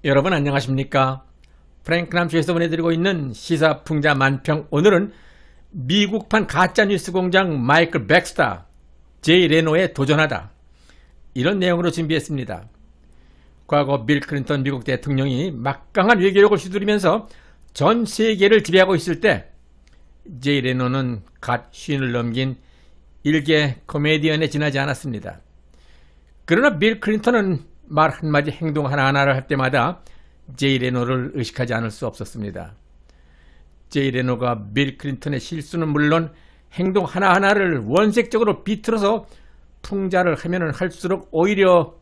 여러분 안녕하십니까? 프랭클남쇼에서 보내드리고 있는 시사풍자 만평. 오늘은 미국판 가짜뉴스 공장 마이클 백스터, 제이 레노에 도전하다, 이런 내용으로 준비했습니다. 과거 빌 클린턴 미국 대통령이 막강한 외교력을 휘두르면서 전 세계를 지배하고 있을 때 제이 레노는 갓 쉰을 넘긴 일개 코미디언에 지나지 않았습니다. 그러나 빌 클린턴은 말 한마디 행동 하나하나를 할 때마다 제이 레노를 의식하지 않을 수 없었습니다. 제이 레노가 빌 클린턴의 실수는 물론 행동 하나하나를 원색적으로 비틀어서 풍자를 하면은 할수록 오히려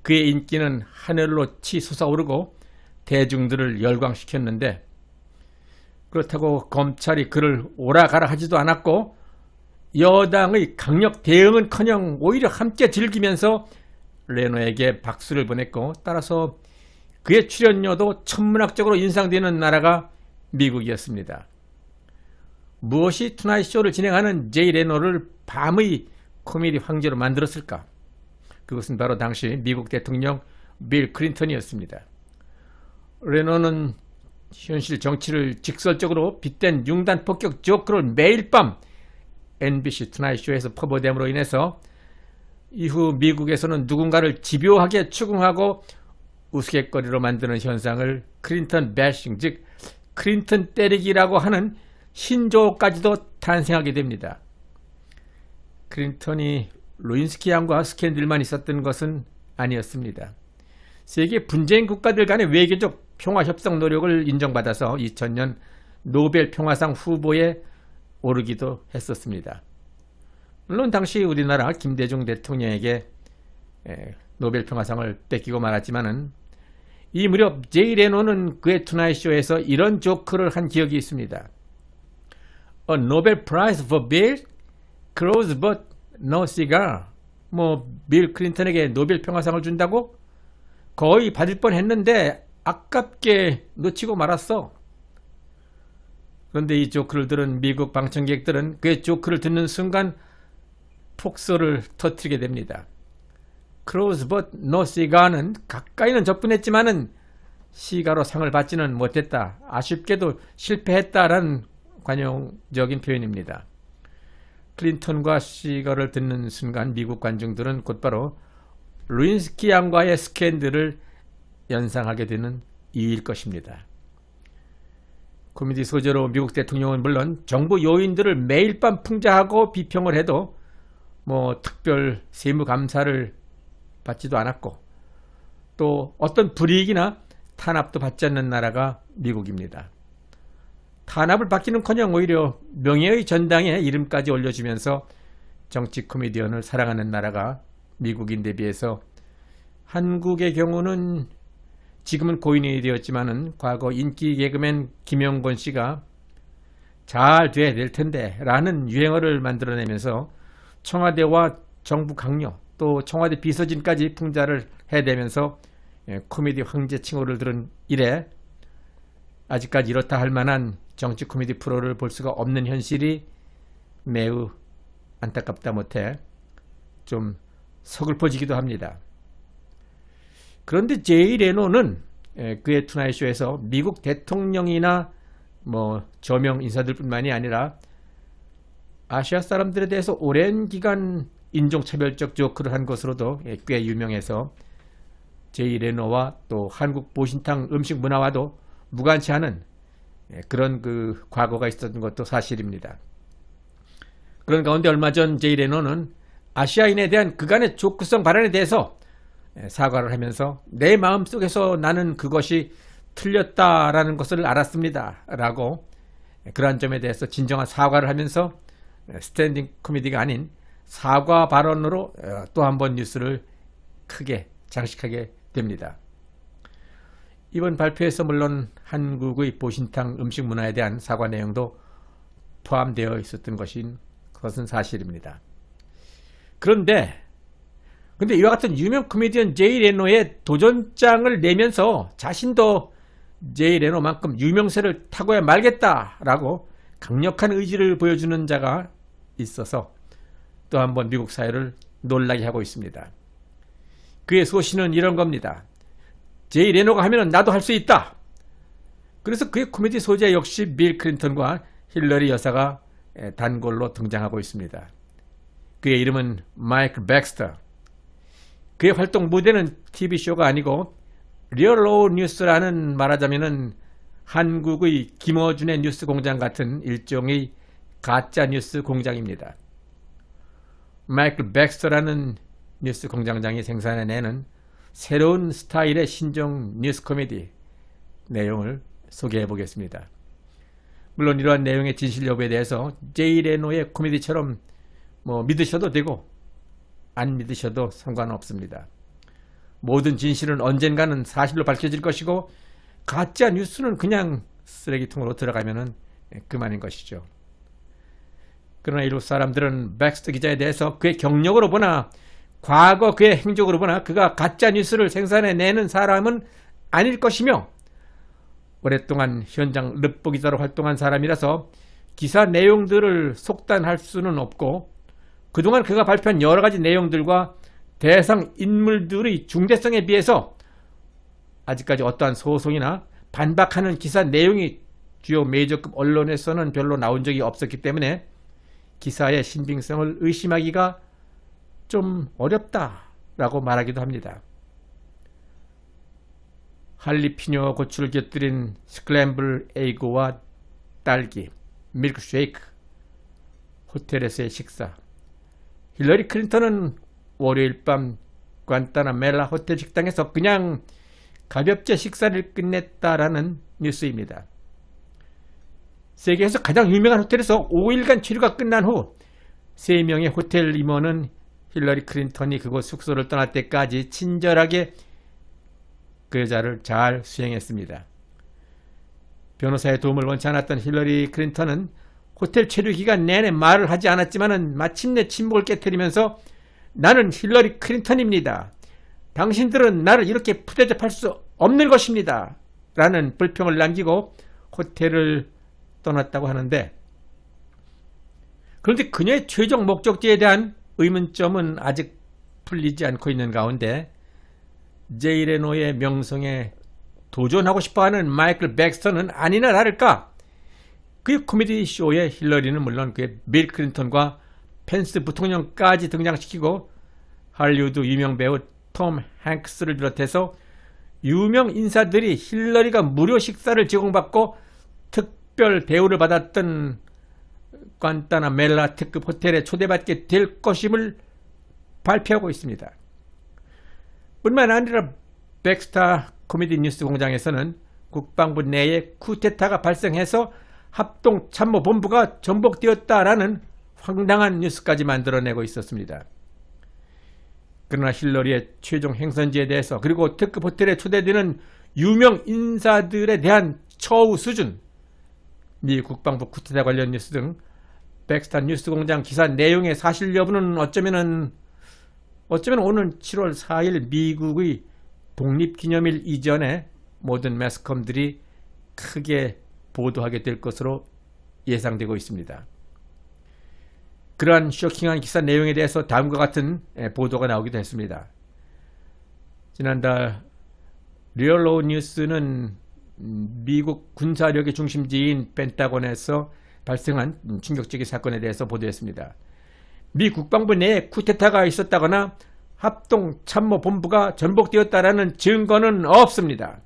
그의 인기는 하늘로 치솟아오르고 대중들을 열광시켰는데, 그렇다고 검찰이 그를 오라가라 하지도 않았고 여당의 강력 대응은커녕 오히려 함께 즐기면서 레노에게 박수를 보냈고, 따라서 그의 출연료도 천문학적으로 인상되는 나라가 미국이었습니다. 무엇이 투나잇 쇼를 진행하는 제이 레노를 밤의 코미디 황제로 만들었을까? 그것은 바로 당시 미국 대통령 빌 클린턴이었습니다. 레노는 현실 정치를 직설적으로 빗댄 융단 폭격 조크를 매일 밤 MBC 투나잇 쇼에서 퍼부됨으로 인해서 이후 미국에서는 누군가를 집요하게 추궁하고 우스갯거리로 만드는 현상을 클린턴 배싱, 즉 클린턴 때리기라고 하는 신조어까지도 탄생하게 됩니다. 클린턴이 루인스키 양과 스캔들만 있었던 것은 아니었습니다. 세계 분쟁 국가들 간의 외교적 평화협상 노력을 인정받아서 2000년 노벨 평화상 후보에 오르기도 했었습니다. 물론 당시 우리나라 김대중 대통령에게 노벨 평화상을 뺏기고 말았지만은, 이 무렵 제이 레노는 그의 투나잇 쇼에서 이런 조크를 한 기억이 있습니다. A Nobel Prize for Bill Close but no cigar. 빌 클린턴에게 노벨 평화상을 준다고? 거의 받을 뻔했는데 아깝게 놓치고 말았어. 그런데 이 조크를 들은 미국 방청객들은 그의 조크를 듣는 순간 폭소를 터뜨리게 됩니다. Close but no cigar는 가까이는 접근했지만은 시가로 상을 받지는 못했다, 아쉽게도 실패했다라는 관용적인 표현입니다. 클린턴과 시가를 듣는 순간 미국 관중들은 곧바로 루인스키 양과의 스캔들을 연상하게 되는 이유일 것입니다. 코미디 소재로 미국 대통령은 물론 정부 요인들을 매일 밤 풍자하고 비평을 해도 특별 세무감사를 받지도 않았고, 또 어떤 불이익이나 탄압도 받지 않는 나라가 미국입니다. 탄압을 받기는커녕 오히려 명예의 전당에 이름까지 올려주면서 정치 코미디언을 사랑하는 나라가 미국인데 비해서, 한국의 경우는 지금은 고인이 되었지만은 과거 인기 개그맨 김영건 씨가 잘 돼야 될 텐데 라는 유행어를 만들어내면서 청와대와 정부 강요, 또 청와대 비서진까지 풍자를 해대면서 코미디 황제 칭호를 들은 이래 아직까지 이렇다 할 만한 정치 코미디 프로를 볼 수가 없는 현실이 매우 안타깝다 못해 좀 서글퍼지기도 합니다. 그런데 제이 레노는 그의 투나잇 쇼에서 미국 대통령이나 저명 인사들 뿐만이 아니라 아시아 사람들에 대해서 오랜 기간 인종차별적 조크를 한 것으로도 꽤 유명해서 제이 레노와 또 한국 보신탕 음식 문화와도 무관치 않은 그런 과거가 있었던 것도 사실입니다. 그런 가운데 얼마 전 제이 레노는 아시아인에 대한 그간의 조크성 발언에 대해서 사과를 하면서 내 마음속에서 나는 그것이 틀렸다라는 것을 알았습니다 라고, 그러한 점에 대해서 진정한 사과를 하면서 스탠딩 코미디가 아닌 사과 발언으로 또 한 번 뉴스를 크게 장식하게 됩니다. 이번 발표에서 물론 한국의 보신탕 음식 문화에 대한 사과 내용도 포함되어 있었던 것은 사실입니다. 그런데 이와 같은 유명 코미디언 제이 레노의 도전장을 내면서 자신도 제이 레노만큼 유명세를 타고야 말겠다라고 강력한 의지를 보여주는 자가 있어서 또 한 번 미국 사회를 놀라게 하고 있습니다. 그의 소신은 이런 겁니다. 제이 레노가 하면 나도 할 수 있다. 그래서 그의 코미디 소재 역시 빌 클린턴과 힐러리 여사가 단골로 등장하고 있습니다. 그의 이름은 마이클 백스터. 그의 활동 무대는 TV쇼가 아니고 리얼로 뉴스라는, 말하자면은 한국의 김어준의 뉴스 공장 같은 일종의 가짜 뉴스 공장입니다. 마이클 백스터라는 뉴스 공장장이 생산해내는 새로운 스타일의 신종 뉴스 코미디 내용을 소개해 보겠습니다. 물론 이러한 내용의 진실 여부에 대해서 제이 레노의 코미디처럼 믿으셔도 되고 안 믿으셔도 상관없습니다. 모든 진실은 언젠가는 사실로 밝혀질 것이고 가짜 뉴스는 그냥 쓰레기통으로 들어가면 그만인 것이죠. 그러나 이곳 사람들은 백스터 기자에 대해서 그의 경력으로 보나 과거 그의 행적으로 보나 그가 가짜 뉴스를 생산해내는 사람은 아닐 것이며, 오랫동안 현장 르포 기자로 활동한 사람이라서 기사 내용들을 속단할 수는 없고, 그동안 그가 발표한 여러 가지 내용들과 대상 인물들의 중대성에 비해서 아직까지 어떠한 소송이나 반박하는 기사 내용이 주요 메이저급 언론에서는 별로 나온 적이 없었기 때문에 기사의 신빙성을 의심하기가 좀 어렵다라고 말하기도 합니다. 할리피뇨 고추를 곁들인 스크램블 에이고와 딸기, 밀크쉐이크, 호텔에서의 식사. 힐러리 클린턴은 월요일 밤 관타나멜라 호텔 식당에서 그냥 가볍게 식사를 끝냈다라는 뉴스입니다. 세계에서 가장 유명한 호텔에서 5일간 체류가 끝난 후 3명의 호텔 임원은 힐러리 클린턴이 그곳 숙소를 떠날 때까지 친절하게 그 여자를 잘 수행했습니다. 변호사의 도움을 원치 않았던 힐러리 클린턴은 호텔 체류 기간 내내 말을 하지 않았지만 마침내 침묵을 깨트리면서 나는 힐러리 클린턴입니다. 당신들은 나를 이렇게 푸대접할 수 없는 것입니다. 라는 불평을 남기고 호텔을 떠났다고 하는데, 그런데 그녀의 최종 목적지에 대한 의문점은 아직 풀리지 않고 있는 가운데 제이 레노의 명성에 도전하고 싶어하는 마이클 백스터는 아니나 다를까 그의 코미디 쇼에 힐러리는 물론 그의 빌 클린턴과 펜스 부통령까지 등장시키고 할리우드 유명 배우 톰 행크스를 비롯해서 유명 인사들이 힐러리가 무료 식사를 제공받고 특별 대우를 받았던 관타나멜라 특급 호텔에 초대받게 될 것임을 발표하고 있습니다. 뿐만 아니라 백스터 코미디 뉴스 공장에서는 국방부 내에 쿠데타가 발생해서 합동참모본부가 전복되었다라는 황당한 뉴스까지 만들어내고 있었습니다. 그러나 힐러리의 최종 행선지에 대해서, 그리고 특급 호텔에 초대되는 유명 인사들에 대한 처우 수준, 미 국방부 쿠데타 관련 뉴스 등 백스터 뉴스 공장 기사 내용의 사실 여부는 어쩌면 오는 7월 4일 미국의 독립기념일 이전에 모든 매스컴들이 크게 보도하게 될 것으로 예상되고 있습니다. 그러한 쇼킹한 기사 내용에 대해서 다음과 같은 보도가 나오기도 했습니다. 지난달 리얼로 뉴스는 미국 군사력의 중심지인 펜타곤에서 발생한 충격적인 사건에 대해서 보도했습니다. 미 국방부 내에 쿠데타가 있었다거나 합동참모본부가 전복되었다라는 증거는 없습니다.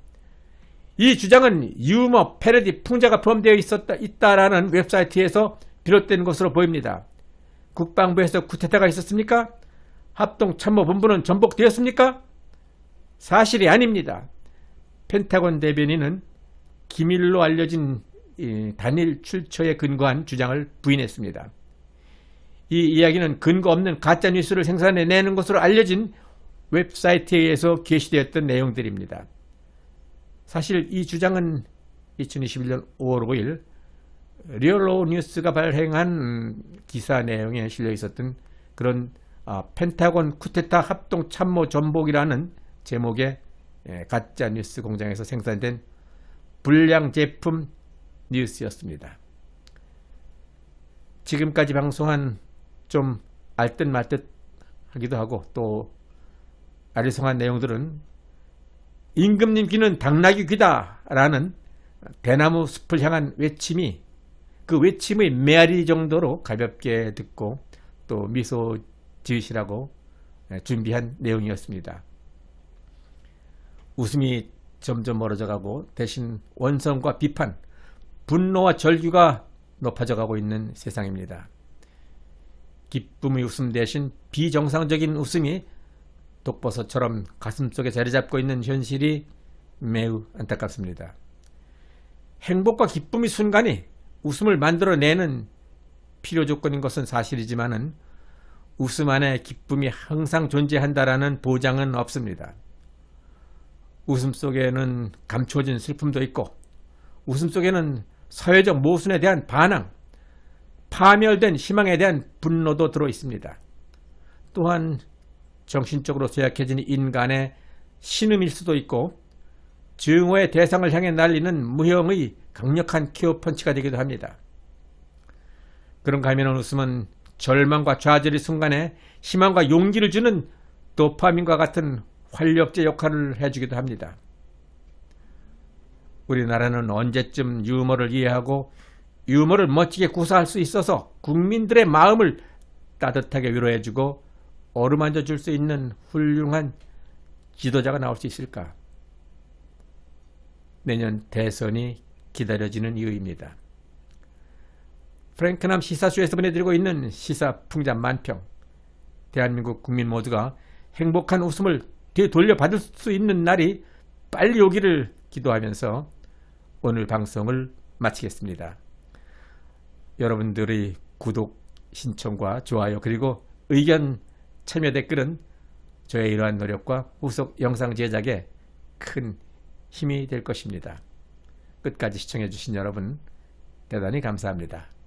이 주장은 유머, 패러디, 풍자가 포함되어 있다라는 웹사이트에서 비롯된 것으로 보입니다. 국방부에서 쿠데타가 있었습니까? 합동참모본부는 전복되었습니까? 사실이 아닙니다. 펜타곤 대변인은 기밀로 알려진 단일 출처에 근거한 주장을 부인했습니다. 이 이야기는 근거 없는 가짜뉴스를 생산해내는 것으로 알려진 웹사이트에 의해서 게시되었던 내용들입니다. 사실 이 주장은 2021년 5월 5일 리얼로 뉴스가 발행한 기사 내용에 실려 있었던 그런 펜타곤 쿠데타 합동 참모 전복이라는 제목의 가짜 뉴스 공장에서 생산된 불량 제품 뉴스였습니다. 지금까지 방송한 좀 알듯 말듯 하기도 하고 또 아리송한 내용들은 임금님 귀는 당나귀 귀다 라는 대나무 숲을 향한 외침이 그 외침의 메아리 정도로 가볍게 듣고 또 미소 지으시라고 준비한 내용이었습니다. 웃음이 점점 멀어져 가고 대신 원성과 비판, 분노와 절규가 높아져 가고 있는 세상입니다. 기쁨의 웃음 대신 비정상적인 웃음이 독버섯처럼 가슴속에 자리 잡고 있는 현실이 매우 안타깝습니다. 행복과 기쁨의 순간이 웃음을 만들어내는 필요 조건인 것은 사실이지만은 웃음 안에 기쁨이 항상 존재한다라는 보장은 없습니다. 웃음 속에는 감추어진 슬픔도 있고 웃음 속에는 사회적 모순에 대한 반항, 파멸된 희망에 대한 분노도 들어 있습니다. 또한 정신적으로 쇠약해진 인간의 신음일 수도 있고 증오의 대상을 향해 날리는 무형의 강력한 키어 펀치가 되기도 합니다. 그런가 하면 웃음은 절망과 좌절의 순간에 희망과 용기를 주는 도파민과 같은 활력제 역할을 해주기도 합니다. 우리나라는 언제쯤 유머를 이해하고 유머를 멋지게 구사할 수 있어서 국민들의 마음을 따뜻하게 위로해주고 어루만져 줄 수 있는 훌륭한 지도자가 나올 수 있을까? 내년 대선이 기다려지는 이유입니다. 프랭크남 시사쇼에서 보내드리고 있는 시사 풍자 만평, 대한민국 국민 모두가 행복한 웃음을 되돌려받을 수 있는 날이 빨리 오기를 기도하면서 오늘 방송을 마치겠습니다. 여러분들의 구독, 신청과 좋아요 그리고 의견, 참여 댓글은 저의 이러한 노력과 후속 영상 제작에 큰 힘이 될 것입니다. 끝까지 시청해 주신 여러분 대단히 감사합니다.